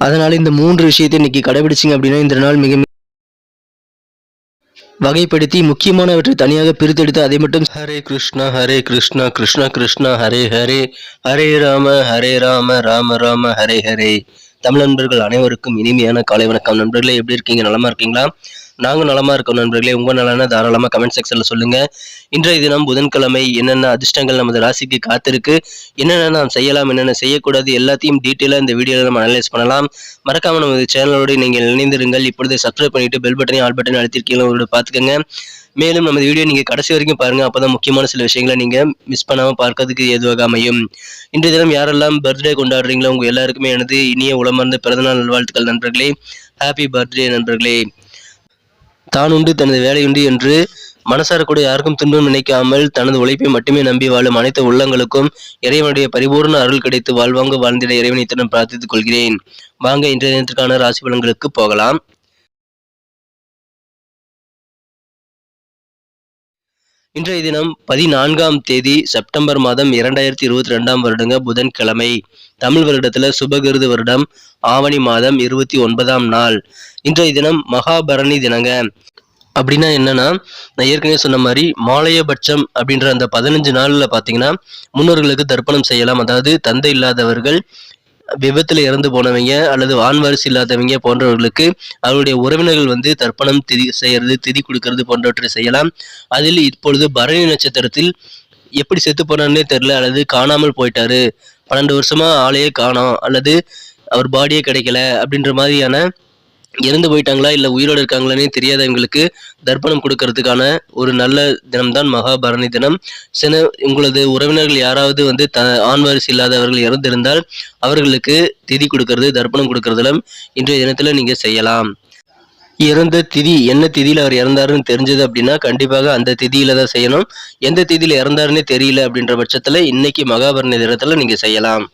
அதனால இந்த 3 விஷயத்தை இன்னைக்கு கடைபிடிச்சீங்க அப்படின்னா இந்த நாள் மிக வகைப்படுத்தி முக்கியமானவற்றை தனியாக பிரித்தெடுத்து அதை மட்டும் ஹரே கிருஷ்ணா கிருஷ்ணா கிருஷ்ணா ஹரே ஹரே ஹரே ராம ராம ராம ஹரே ஹரே. தமிழ் நண்பர்கள் அனைவருக்கும் இனிமையான காலை வணக்கம். நண்பர்களே, எப்படி இருக்கீங்க? நலமா இருக்கீங்களா? நாங்க நலமா இருக்கோம் நண்பர்களே. உங்க நலனை தாராளமா கமெண்ட் செக்ஷன்ல சொல்லுங்க. இன்றைய தினம் புதன்கிழமை. என்னென்ன அதிர்ஷ்டங்கள் நமது ராசிக்கு காத்திருக்கு, என்னென்ன நாம் செய்யலாம், என்னென்ன செய்யக்கூடாது, எல்லாத்தையும் டீட்டெயிலாக இந்த வீடியோவில் நம்ம அனலைஸ் பண்ணலாம். மறக்காம நமது சேனலோடு நீங்கள் இணைந்திருங்கள். இப்பொழுது சப்ஸ்கிரைப் பண்ணிட்டு பெல் பட்டனையும் ஆல் பட்டனையும் அழுத்திருக்கீங்களா பார்த்துக்கோங்க. மேலும் நமது வீடியோ நீங்க கடைசி வரைக்கும் பாருங்க. அப்பதான் முக்கியமான சில விஷயங்களை நீங்க மிஸ் பண்ணாம பார்க்கறதுக்கு ஏதுவாக அமையும். இன்றைய தினம் யாரெல்லாம் பர்த்டே கொண்டாடுறீங்களோ உங்க எல்லாருக்குமே எனது இனிய உளமார்ந்த பிறந்தநாள் நல்வாழ்த்துக்கள் நண்பர்களே. ஹாப்பி பர்த்டே நண்பர்களே. தான் உண்டு தனது வேலையுண்டு என்று மனசார கூட யாருக்கும் துன்பம் நினைக்காமல் தனது உழைப்பை மட்டுமே நம்பி வாழும் அனைத்து உள்ளங்களுக்கும் இறைவனுடைய பரிபூர்ண அருள் கிடைத்து வாழ்வாங்க வாழ்ந்திட இறைவனை இத்துடன் பிரார்த்தித்துக் கொள்கிறேன். வாங்க இன்றைய தினத்திற்கான ராசி பலன்களுக்கு போகலாம். இன்றைய தினம் 14ஆம் தேதி செப்டம்பர் மாதம் 2022ஆம் வருடங்க புதன்கிழமை. தமிழ் வருடத்துல சுபகிருது வருடம் ஆவணி மாதம் 29ஆம் நாள். இன்றைய தினம் மகாபரணி தினங்க. அப்படின்னா என்னன்னா, நான் ஏற்கனவே சொன்ன மாதிரி மாலையபட்சம் அப்படின்ற அந்த 15 நாள்ல பாத்தீங்கன்னா முன்னோர்களுக்கு தர்ப்பணம் செய்யலாம். அதாவது தந்தை இல்லாதவர்கள், விபத்துல இறந்து போனவங்க அல்லது வான்வாரிசு இல்லாதவங்க போன்றவர்களுக்கு அவருடைய உறவினர்கள் வந்து தர்ப்பணம் திதி செய்யறது, திதி கொடுக்கறது போன்றவற்றை செய்யலாம். அதில் இப்பொழுது பரணி நட்சத்திரத்தில் எப்படி செத்து போனார்னே தெரியல, அல்லது காணாமல் போயிட்டாரு, 12 வருஷமா ஆளையே காணோம், அல்லது அவர் பாடியே கிடைக்கல அப்படின்ற மாதிரியான இறந்து போயிட்டாங்களா இல்ல உயிரோடு இருக்காங்களானே தெரியாதவங்களுக்கு தர்ப்பணம் கொடுக்கறதுக்கான ஒரு நல்ல தினம்தான் மகாபரணி தினம். உங்களது உறவினர்கள் யாராவது வந்து ஆண் வாரிசு இல்லாதவர்கள் இறந்திருந்தால் அவர்களுக்கு திதி கொடுக்கறது, தர்ப்பணம் கொடுக்கறதுல இன்றைய தினத்துல நீங்க செய்யலாம். இறந்த திதி என்ன திதியில அவர் இறந்தாருன்னு தெரிஞ்சது அப்படின்னா கண்டிப்பாக அந்த திதியில தான் செய்யணும். எந்த திதியில இறந்தாருன்னே தெரியல அப்படின்ற பட்சத்துல இன்னைக்கு மகாபரணி தினத்துல நீங்க செய்யலாம்.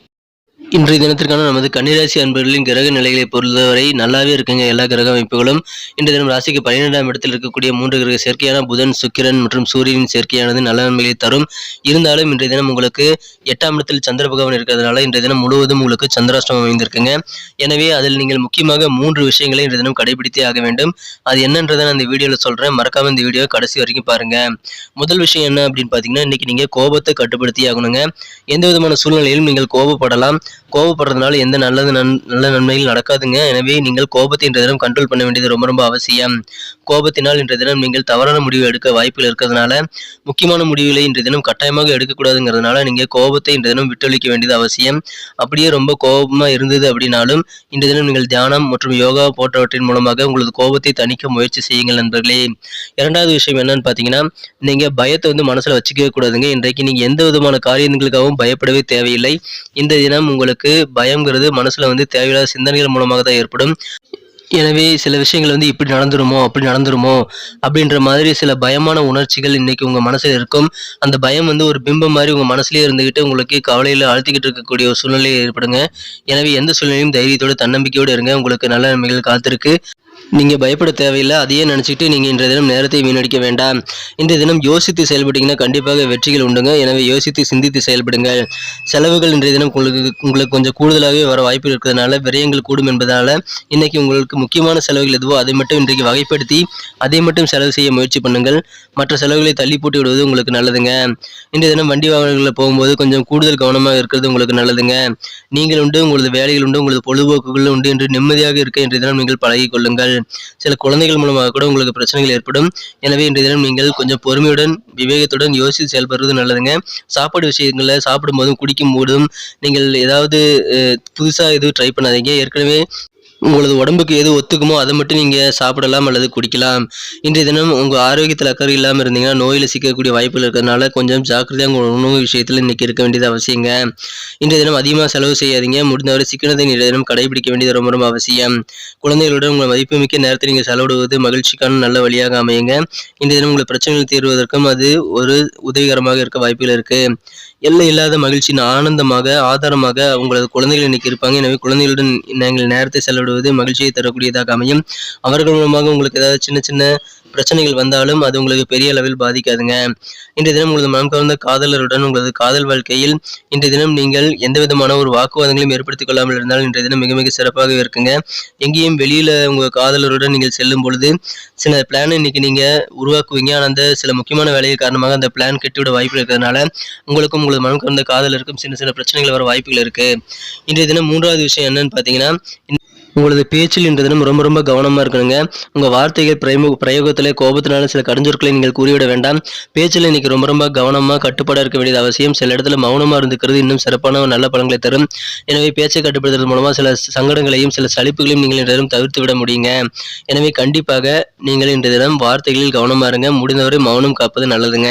இன்றைய தினத்திற்கான நமது கன்னிராசி அன்பர்களின் கிரக நிலைகளை பொறுத்தவரை நல்லாவே இருக்குங்க. எல்லா கிரக அமைப்புகளும் இன்றைய தினம் ராசிக்கு 12ஆம் இடத்தில் இருக்கக்கூடிய 3 கிரக சேர்க்கையான புதன், சுக்கிரன் மற்றும் சூரியனின் சேர்க்கையானது நல்ல நன்மைகளை தரும். இருந்தாலும் இன்றைய தினம் உங்களுக்கு 8ஆம் இடத்தில் சந்திர பகவான் இருக்கிறதுனால இன்றைய தினம் முழுவதும் உங்களுக்கு சந்திராஷ்டமம் அமைந்திருக்குங்க. எனவே அதில் நீங்கள் முக்கியமாக 3 விஷயங்களை இன்றைய தினம் கடைபிடித்தே ஆக வேண்டும். அது என்னன்றதை நான் இந்த வீடியோல சொல்றேன். மறக்காம இந்த வீடியோ கடைசி வரைக்கும் பாருங்க. முதல் விஷயம் என்ன அப்படின்னு பாத்தீங்கன்னா, இன்னைக்கு நீங்க கோபத்தை கட்டுப்படுத்தி ஆகணுங்க. எந்த விதமான சூழ்நிலையிலும் நீங்கள் கோபப்படலாம். கோபப்படுறதுனால எந்த நல்ல நன்மைகள் நடக்காதுங்க. எனவே நீங்கள் கோபத்தை இன்றைய தினம் கண்ட்ரோல் பண்ண வேண்டியது ரொம்ப ரொம்ப அவசியம். கோபத்தினால் இன்றைய தினம் நீங்கள் தவறான முடிவு எடுக்க வாய்ப்புகள் இருக்கிறதுனால முக்கியமான முடிவுகளை இன்றைய தினம் கட்டாயமாக எடுக்கக்கூடாதுங்கிறதுனால நீங்க கோபத்தை இன்றைய தினம் விட்டொழிக்க வேண்டியது அவசியம். அப்படியே ரொம்ப கோபமா இருந்தது அப்படின்னாலும் இன்றைய தினம் நீங்கள் தியானம் மற்றும் யோகா போன்றவற்றின் மூலமாக உங்களது கோபத்தை தணிக்க முயற்சி செய்யுங்கள் நண்பர்களே. இரண்டாவது விஷயம் என்னன்னு பாத்தீங்கன்னா, நீங்க பயத்தை வந்து மனசுல வச்சுக்கவே கூடாதுங்க. இன்றைக்கு நீங்க எந்த விதமான காரியங்களுக்காகவும் பயப்படவே தேவையில்லை. இந்த தினம் உங்களுக்கு பயம்ங்கிறது மனசுல வந்து தேவையில்லாத சிந்தனைகள் மூலமாக தான் ஏற்படும். எனவே சில விஷயங்கள் வந்து இப்படி நடந்துருமோ அப்படி நடந்துருமோ அப்படின்ற மாதிரி சில பயமான உணர்ச்சிகள் இன்னைக்கு உங்க மனசுல இருக்கும். அந்த பயம் வந்து ஒரு பிம்பம் மாதிரி உங்க மனசுலயே இருந்துகிட்டு உங்களுக்கு கவலையில அழுத்திக்கிட்டு இருக்கக்கூடிய ஒரு சூழ்நிலை ஏற்படுங்க. எனவே எந்த சூழ்நிலையும் தைரியத்தோட தன்னம்பிக்கையோடு இருங்க. உங்களுக்கு நல்ல நன்மைகள் காத்திருக்கு. நீங்க பயப்பட தேவையில்லை. அதையே நினைச்சிட்டு நீங்க இன்றைய தினம் நேரத்தை வீணடிக்க வேண்டாம். இன்றைய தினம் யோசித்து செயல்பட்டீங்கன்னா கண்டிப்பாக வெற்றிகள் உண்டுங்க. எனவே யோசித்து சிந்தித்து செயல்படுங்கள். செலவுகள் இன்றைய தினம் உங்களுக்கு கொஞ்சம் கூடுதலாகவே வர வாய்ப்பு இருக்கிறதுனால விரயங்கள் கூடும் என்பதனால இன்னைக்கு உங்களுக்கு முக்கியமான செலவுகள் எதுவோ அதை மட்டும் இன்றைக்கு வகைப்படுத்தி அதை மட்டும் செலவு செய்ய முயற்சி பண்ணுங்கள். மற்ற செலவுகளை தள்ளி போட்டு விடுவது உங்களுக்கு நல்லதுங்க. இன்றைய தினம் வண்டி வாகனங்களில் போகும்போது கொஞ்சம் கூடுதல் கவனமாக இருக்கிறது உங்களுக்கு நல்லதுங்க. நீங்கள் உண்டு, உங்களது வேலைகள் உண்டு, உங்களது பொழுதுபோக்குகள் உண்டு என்று நிம்மதியாக இருக்க இன்றைய தினம் நீங்கள் பழகிக் கொள்ளுங்கள். சில குழந்தைகள் மூலமாக கூட உங்களுக்கு பிரச்சனைகள் ஏற்படும். எனவே இன்றைய தினம் நீங்கள் கொஞ்சம் பொறுமையுடன் விவேகத்துடன் யோசித்து செயல்படுறது நல்லதுங்க. சாப்பாடு விஷயங்கள்ல சாப்பிடும் போதும் குடிக்கும் போதும் நீங்கள் ஏதாவது புதுசா எதுவும் ட்ரை பண்ணாதீங்க. ஏற்கனவே உங்களது உடம்புக்கு எது ஒத்துக்குமோ அதை மட்டும் நீங்க சாப்பிடலாம் அல்லது குடிக்கலாம். இன்றைய தினம் உங்க ஆரோக்கியத்தில் அக்கறை இல்லாமல் இருந்தீங்கன்னா நோயில சிக்கக்கூடிய வாய்ப்புகள் இருக்கிறதுனால கொஞ்சம் ஜாக்கிரதையா உங்க உணவு விஷயத்துல இன்னைக்கு இருக்க வேண்டியது அவசியங்க. இன்றைய தினம் அதிகமாக செலவு செய்யாதீங்க. முடிந்தவரை சிக்கனத்தை இன்றைய தினம் கடைபிடிக்க வேண்டியது ரொம்ப ரொம்ப அவசியம். குழந்தைகளுடன் உங்கள் மதிப்புமிக்க நேரத்தை நீங்கள் செலவிடுவது மகிழ்ச்சிக்கான நல்ல வழியாக அமையுங்க. இன்றைய தினம் உங்கள் பிரச்சனைகள் தீர்வதற்கும் அது ஒரு உதவிகரமாக இருக்க வாய்ப்புகள் இருக்கு. எல்லை இல்லாத மகிழ்ச்சியின் ஆனந்தமாக ஆதாரமாக உங்களது குழந்தைகள் இன்னைக்கு இருப்பாங்க. எனவே குழந்தைகளுடன் நீங்கள் நேரத்தை செலவிடுவது மகிழ்ச்சியை தரக்கூடியதாக அமையும். அவர்கள் மூலமாக உங்களுக்கு ஏதாவது சின்ன சின்ன பிரச்சனைகள் வந்தாலும் அது உங்களுக்கு பெரிய அளவில் பாதிக்காதுங்க. இன்றைய தினம் உங்களது மனம் கவர்ந்த காதலருடன் உங்களது காதல் வாழ்க்கையில் இன்றைய தினம் நீங்கள் எந்த விதமான ஒரு வாக்குவாதங்களையும் ஏற்படுத்திக் கொள்ளாமல் இருந்தால் இன்றைய தினம் மிக மிக சிறப்பாக இருக்குங்க. எங்கேயும் வெளியில உங்க காதலருடன் நீங்கள் செல்லும் பொழுது சில பிளான் இன்னைக்கு நீங்க உருவாக்குவீங்க. ஆனா அந்த சில முக்கியமான வேலைகள் காரணமாக அந்த பிளான் கெட்டுவிட வாய்ப்பு இருக்கிறதுனால உங்களுக்கும் உங்களது மனம் கவர்ந்த காதலருக்கும் சின்ன சின்ன பிரச்சனைகள் வர வாய்ப்புகள் இருக்கு. இன்றைய தினம் 3வது விஷயம் என்னன்னு பார்த்தீங்கன்னா, உங்களது பேச்சில் இன்றைய தினம் ரொம்ப ரொம்ப கவனமா இருக்கணுங்க. உங்க வார்த்தைகள் பிரயோகத்திலே கோபத்தினால சில கடுஞ்சொற்களை நீங்கள் கூறிவிட வேண்டாம். பேச்சில் இன்னைக்கு ரொம்ப ரொம்ப கவனமா கட்டுப்பாடா இருக்க வேண்டியது அவசியம். சில இடத்துல மௌனமா இருந்துக்கிறது இன்னும் சிறப்பான நல்ல பலன்களை தரும். எனவே பேச்சை கட்டுப்படுத்துறது மூலமா சில சங்கடங்களையும் சில சலிப்புகளையும் நீங்கள் இன்றைய தினம் தவிர்த்து விட முடியுங்க. எனவே கண்டிப்பாக நீங்கள் இன்றைய தினம் வார்த்தைகளில் கவனமா இருங்க. முடிந்தவரை மௌனம் காப்பது நல்லதுங்க.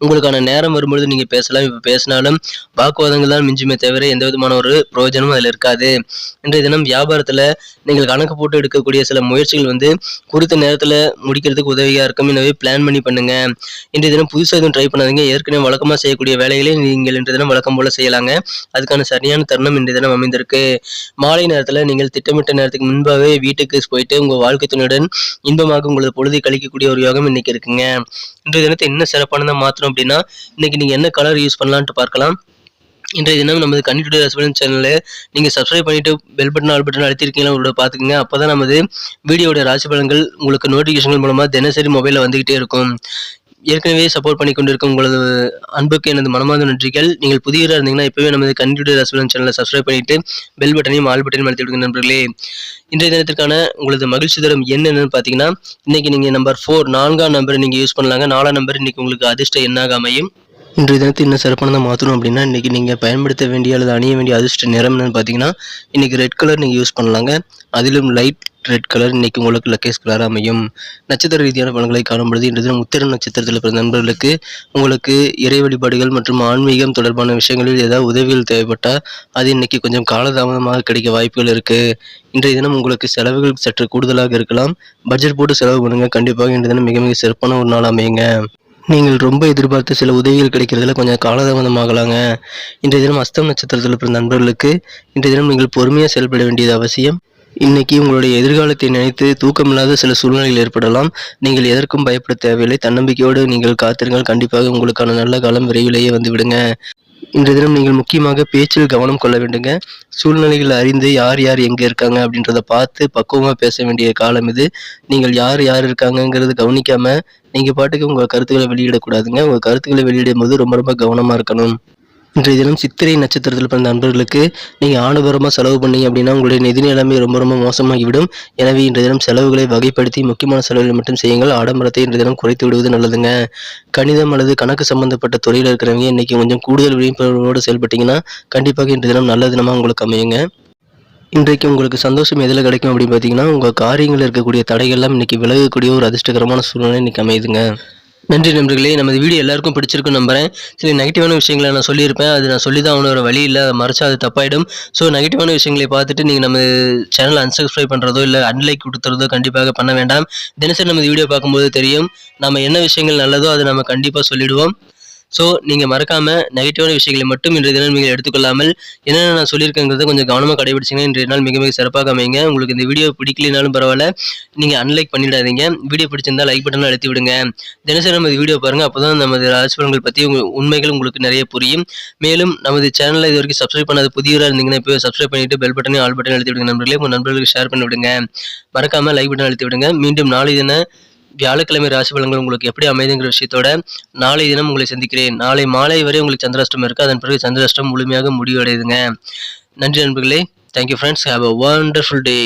உங்களுக்கான நேரம் வரும்பொழுது நீங்க பேசலாம். இப்ப பேசினாலும் வாக்குவாதங்கள் தான் மிஞ்சுமே தவிர எந்த விதமான ஒரு பிரயோஜனமும் அதில் இருக்காது. இன்றைய தினம் வியாபாரத்துல நீங்கள் கணக்கு போட்டு எடுக்கக்கூடிய சில முயற்சிகள் குறித்த நேரத்துல முடிக்கிறதுக்கு உதவியா இருக்கும். எனவே பிளான் பண்ணி பண்ணுங்க. இன்றைய தினம் புதுசா எதுவும் ட்ரை பண்ணாதீங்க. ஏற்கனவே வழக்கமா செய்யக்கூடிய வேலைகளை நீங்கள் இன்றைய தினம் வழக்கம் போல செய்யலாங்க. அதுக்கான சரியான தருணம் இன்றைய தினம் அமைந்திருக்கு. மாலை நேரத்துல நீங்கள் திட்டமிட்ட நேரத்துக்கு முன்பாகவே வீட்டுக்கு போயிட்டு உங்க வாழ்க்கை துணையுடன் இன்பமாக உங்களது பொழுதை கழிக்கக்கூடிய ஒரு யோகம் இன்னைக்கு இருக்குங்க. இன்றைய தினத்தை இன்னும் சிறப்பானதா மாற்றணும் அப்படின்னா இன்னைக்கு நீங்க என்ன கலர் யூஸ் பண்ணலான்ட்டு பார்க்கலாம். இன்றைய தினம் நமது கன்னி டுடே ராசிபலன் சேனலை நீங்க சப்ஸ்கிரைப் பண்ணிட்டு பெல் பட்டன் ஆல் பட்டன் அழுத்திருக்கீங்களா உங்களோட பாத்துக்கங்க. அப்பதான் நமது வீடியோட ராசி பலன்கள் உங்களுக்கு நோட்டிபிகேஷன் மூலமா தினசரி மொபைல்ல வந்துகிட்டே இருக்கும். ஏற்கனவே சப்போர்ட் பண்ணி கொண்டிருக்கும் உங்களது அன்புக்கு எனது மனமார்ந்த நன்றிகள். நீங்கள் புதியவராக இருந்தீங்கன்னா இப்பவே நமது கன்னி டுடே ராசிபலன் சேனலை சப்ஸ்கிரைப் பண்ணிட்டு பெல் பட்டனையும் ஆல் பட்டனையும் அழுத்தி விடுங்க நண்பர்களே. இன்றைய தினத்திற்கான உங்களது மகிழ்ச்சி தரும் என்னன்னு பாத்தீங்கன்னா, இன்னைக்கு நீங்க நம்பர் 4 4ஆம் நம்பர் நீங்க யூஸ் பண்ணலாங்க. 4ஆம் நம்பர் இன்னைக்கு உங்களுக்கு அதிர்ஷ்ட எண்ணாக அமையும். இன்றைய தினத்தை இன்னும் சிறப்பானதாக மாற்றணும் அப்படின்னா இன்றைக்கி நீங்கள் பயன்படுத்த வேண்டிய அல்லது அணிய வேண்டிய அதிர்ஷ்ட நிறம் என்னன்னு பார்த்தீங்கன்னா இன்றைக்கி ரெட் கலர் நீங்கள் யூஸ் பண்ணலாங்க. அதிலும் லைட் ரெட் கலர் இன்னைக்கு உங்களுக்கு லக்கேஸ் கலராக அமையும். நட்சத்திர ரீதியான பலன்களை காணும்பொழுது இன்றைய தினம் உத்திர நட்சத்திரத்தில் பிறந்த நண்பர்களுக்கு உங்களுக்கு இறை வழிபாடுகள் மற்றும் ஆன்மீகம் தொடர்பான விஷயங்களில் ஏதாவது உதவிகள் தேவைப்பட்டால் அது இன்னைக்கு கொஞ்சம் காலதாமதமாக கிடைக்க வாய்ப்புகள் இருக்குது. இன்றைய தினம் உங்களுக்கு செலவுகள் சற்று கூடுதலாக இருக்கலாம். பட்ஜெட் போட்டு செலவு பண்ணுங்கள். கண்டிப்பாக இன்றைய தினம் மிக மிக சிறப்பான ஒரு நாள் அமையுங்க. நீங்கள் ரொம்ப எதிர்பார்த்த சில உதவிகள் கிடைக்கிறதுல கொஞ்சம் காலதாமதமாகலாங்க. இன்றைய தினம் அஸ்தம் நட்சத்திரத்தில் பிறந்த நண்பர்களுக்கு இன்றைய தினம் நீங்கள் பொறுமையாக செயல்பட வேண்டியது அவசியம். இன்னைக்கு உங்களுடைய எதிர்காலத்தை நினைத்து தூக்கமில்லாத சில சூழ்நிலைகள் ஏற்படலாம். நீங்கள் எதற்கும் பயப்பட தேவையில்லை. தன்னம்பிக்கையோடு நீங்கள் காத்திருங்கள். கண்டிப்பாக உங்களுக்கான நல்ல காலம் விரைவிலேயே வந்து விடுங்க. இன்றைய தினம் நீங்கள் முக்கியமாக பேச்சில் கவனம் கொள்ள வேண்டுங்க. சூழ்நிலைகள் அறிந்து யார் யார் எங்கே இருக்காங்க அப்படின்றத பார்த்து பக்குவமாக பேச வேண்டிய காலம் இது. நீங்கள் யார் யார் இருக்காங்கங்கிறது கவனிக்காம நீங்கள் பாட்டுக்கு உங்கள் கருத்துக்களை வெளியிடக்கூடாதுங்க. உங்கள் கருத்துக்களை வெளியிடும் போது ரொம்ப ரொம்ப கவனமாக இருக்கணும். இன்றைய தினம் சித்திரை நட்சத்திரத்தில் பிறந்த நண்பர்களுக்கு நீங்கள் ஆடம்பரமாக செலவு பண்ணீங்க அப்படின்னா உங்களுடைய நிதி நிலைமை ரொம்ப ரொம்ப மோசமாகிவிடும். எனவே இன்றைய தினம் செலவுகளை வகைப்படுத்தி முக்கியமான செலவுகளை மட்டும் செய்யுங்கள். ஆடம்பரத்தை இன்றைய தினம் குறைத்து விடுவது நல்லதுங்க. கணிதம் அல்லது கணக்கு சம்பந்தப்பட்ட துறையில் இருக்கிறவங்க இன்னைக்கு கொஞ்சம் கூடுதல் விழிப்புணர்வோடு செயல்பட்டீங்கன்னா கண்டிப்பாக இன்றைய தினம் நல்ல தினமாக உங்களுக்கு அமையுங்க. இன்றைக்கு உங்களுக்கு சந்தோஷம் எதில் கிடைக்கும் அப்படின்னு பார்த்தீங்கன்னா உங்கள் காரியங்களில் இருக்கக்கூடிய தடைகள்லாம் இன்னைக்கு விலகக்கூடிய ஒரு அதிர்ஷ்டகரமான சூழ்நிலை இன்னைக்கு அமையுதுங்க. நன்றி நண்பர்களே. நமது வீடியோ எல்லாருக்கும் பிடிச்சிருக்குன்னு நம்புறேன். சில நெகட்டிவான விஷயங்களை நான் சொல்லியிருப்பேன். அது நான் சொல்லி தான் ஆகணும், வேறு வழி இல்லை. அதை மறைச்சா அது தப்பாயிடும். ஸோ நெகட்டிவான விஷயங்களை பார்த்துட்டு நீங்கள் நம்ம சேனலை அன்சப்ஸ்கிரைப் பண்ணுறதோ இல்லை அன்லைக் கொடுத்துறதோ கண்டிப்பாக பண்ண வேண்டாம். தினசரி நமது வீடியோ பார்க்கும்போது தெரியும் நம்ம என்ன விஷயங்கள் நல்லதோ அதை நம்ம கண்டிப்பாக சொல்லிடுவோம். ஸோ நீங்கள் மறக்காமல் நெகட்டிவான விஷயங்களை மட்டும் இன்றைய தினம் நீங்கள் எடுத்துக்கொள்ளாமல் என்னென்ன நான் சொல்லியிருக்கேங்கிறத கொஞ்சம் கவனமாக கடைபிடிச்சிங்கன்னா இன்றைய நாள் மிக மிக சிறப்பாக அமைங்க. உங்களுக்கு இந்த வீடியோ பிடிக்கலனாலும் பரவாயில்ல, நீங்கள் அன்லைக் பண்ணிடாதீங்க. வீடியோ பிடிச்சிருந்தால் லைக் பட்டனை அழுத்தி விடுங்க. தினசரி நமது வீடியோ பாருங்கள். அப்போ தான் நமது ராசி பலன்கள் பற்றி உண்மைகள் உங்களுக்கு நிறைய புரியும். மேலும் நமது சேனலில் இது வரைக்கும் சப்ஸ்கிரைப் பண்ணாத புதியவராக இருந்தீங்கன்னா இப்போ சப்ஸ்கிரைப் பண்ணிவிட்டு பெல் பட்டனையும் ஆல் பட்டனையும் அழுத்தி விடுங்க நண்பர்களே. உங்கள் நண்பர்களுக்கு ஷேர் பண்ணி விடுங்க. மறக்காமல் லைக் பட்டன் அழுத்தி விடுங்க. மீண்டும் நாளை தின வியாழக்கிழமை ராசி பலன்கள் உங்களுக்கு எப்படி அமைதுங்கிற விஷயத்தோட நாளை தினம் உங்களை சந்திக்கிறேன். நாளை மாலை வரை உங்களுக்கு சந்திராஷ்டம் இருக்கு. அதன் பிறகு சந்திராஷ்டம் முழுமையாக முடிவடையுதுங்க. நன்றி நண்பர்களே. Thank you friends. Have a wonderful day.